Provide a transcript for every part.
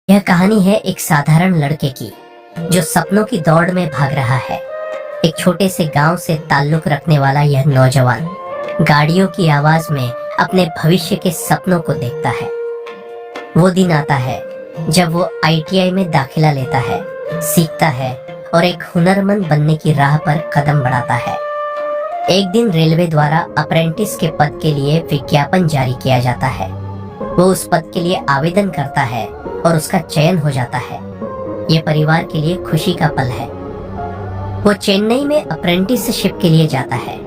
यह कहानी है एक साधारण लड़के की जो सपनों की दौड़ में भाग रहा है। एक छोटे से गांव से ताल्लुक रखने वाला यह नौजवान गाड़ियों की आवाज में अपने भविष्य के सपनों को देखता है। वो दिन आता है जब वो आईटीआई में दाखिला लेता है, सीखता है और एक हुनरमंद बनने की राह पर कदम बढ़ाता है। एक दिन रेलवे द्वारा अप्रेंटिस के पद के लिए विज्ञापन जारी किया जाता है। वो उस पद के लिए आवेदन करता है और उसका चयन हो जाता है। ये परिवार के लिए खुशी का पल है। वो चेन्नई में अप्रेंटिसशिप के लिए जाता है।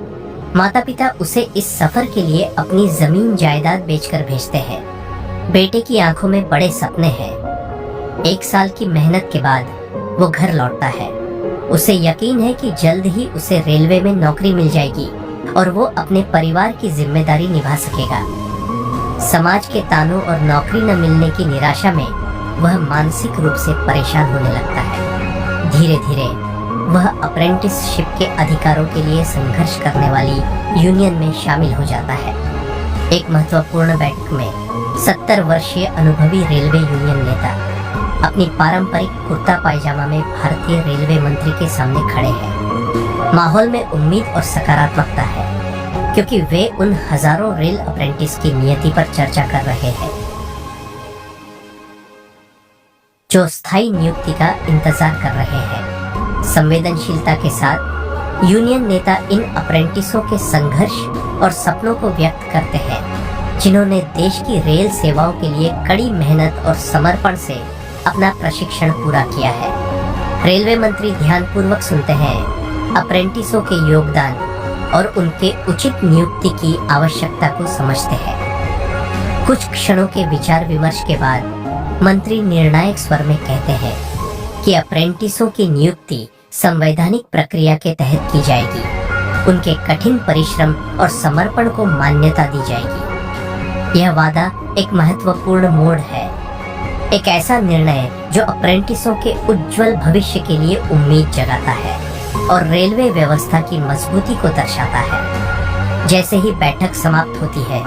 माता पिता उसे इस सफर के लिए अपनी जमीन जायदाद बेचकर भेजते हैं। बेटे की आंखों में बड़े सपने हैं। 1 साल की मेहनत के बाद वो घर लौटता है। उसे यकीन है कि जल्द ही उसे रेलवे में नौकरी मिल जाएगी और वो अपने परिवार की जिम्मेदारी निभा सकेगा। समाज के तानों और नौकरी न मिलने की निराशा में वह मानसिक रूप से परेशान होने लगता है। धीरे धीरे वह अप्रेंटिसशिप के अधिकारों के लिए संघर्ष करने वाली यूनियन में शामिल हो जाता है। एक महत्वपूर्ण बैठक में 70 वर्षीय अनुभवी रेलवे यूनियन नेता अपनी पारंपरिक कुर्ता पायजामा में भारतीय रेलवे मंत्री के सामने खड़े हैं। माहौल में उम्मीद और सकारात्मकता है क्योंकि वे उन हजारों रेल अप्रेंटिस की नियति पर चर्चा कर रहे हैं जो स्थायी नियुक्ति का इंतजार कर रहे हैं। संवेदनशीलता के साथ यूनियन नेता इन अप्रेंटिसों के संघर्ष और सपनों को व्यक्त करते हैं जिन्होंने देश की रेल सेवाओं के लिए कड़ी मेहनत और समर्पण से अपना प्रशिक्षण पूरा किया है। रेलवे मंत्री ध्यानपूर्वक सुनते हैं, अप्रेंटिसों के योगदान और उनके उचित नियुक्ति की आवश्यकता को समझते हैं। कुछ क्षणों के विचार विमर्श के बाद मंत्री निर्णायक स्वर में कहते हैं कि अप्रेंटिसों की नियुक्ति संवैधानिक प्रक्रिया के तहत की जाएगी। उनके कठिन परिश्रम और समर्पण को मान्यता दी जाएगी। यह वादा एक महत्वपूर्ण मोड़ है, एक ऐसा निर्णय जो अप्रेंटिसों के उज्जवल भविष्य के लिए उम्मीद जगाता है और रेलवे व्यवस्था की मजबूती को दर्शाता है। जैसे ही बैठक समाप्त होती है,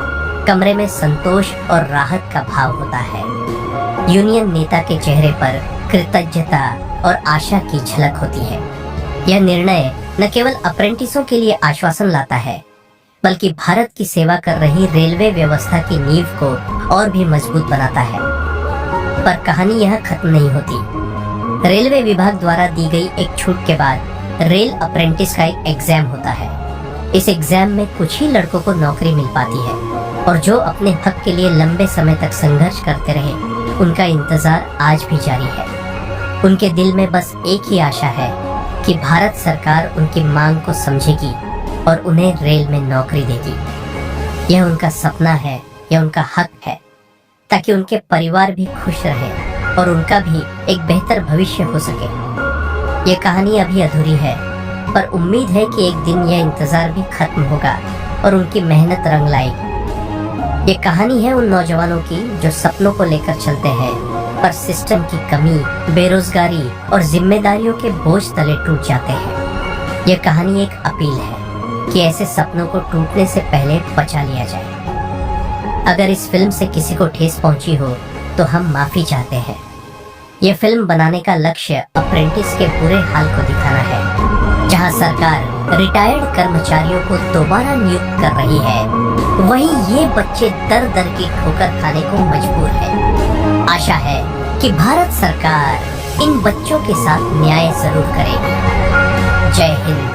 कमरे में संतोष और राहत का भाव होता है। यूनियन नेता के चेहरे पर कृतज्ञता और आशा की झलक होती है। यह निर्णय न केवल अप्रेंटिसों के लिए आश्वासन लाता है, बल्कि भारत की सेवा कर रही रेलवे व्यवस्था की नींव को और भी मजबूत बनाता है। पर कहानी यहाँ खत्म नहीं होती। रेलवे विभाग द्वारा दी गई एक छूट के बाद रेल अप्रेंटिस का एक एग्जाम होता है। इस एग्जाम में कुछ ही लड़कों को नौकरी मिल पाती है और जो अपने हक के लिए लंबे समय तक संघर्ष करते रहे, उनका इंतजार आज भी जारी है। उनके दिल में बस एक ही आशा है कि भारत सरकार उनकी मांग को समझेगी और उन्हें रेल में नौकरी देगी। यह उनका सपना है, यह उनका हक है, ताकि उनके परिवार भी खुश रहे और उनका भी एक बेहतर भविष्य हो सके। ये कहानी अभी अधूरी है, पर उम्मीद है कि एक दिन यह इंतजार भी खत्म होगा और उनकी मेहनत रंग लाएगी। ये कहानी है उन नौजवानों की जो सपनों को लेकर चलते हैं, पर सिस्टम की कमी, बेरोजगारी और जिम्मेदारियों के बोझ तले टूट जाते हैं। ये कहानी एक अपील है कि ऐसे सपनों को टूटने से पहले बचा लिया जाए। अगर इस फिल्म से किसी को ठेस पहुंची हो तो हम माफी चाहते हैं। ये फिल्म बनाने का लक्ष्य अप्रेंटिस के बुरे हाल को दिखाना है। जहां सरकार रिटायर्ड कर्मचारियों को दोबारा नियुक्त कर रही है, वहीं ये बच्चे दर दर की ठोकर खाने को मजबूर है। आशा है कि भारत सरकार इन बच्चों के साथ न्याय जरूर करेगी। जय हिंद।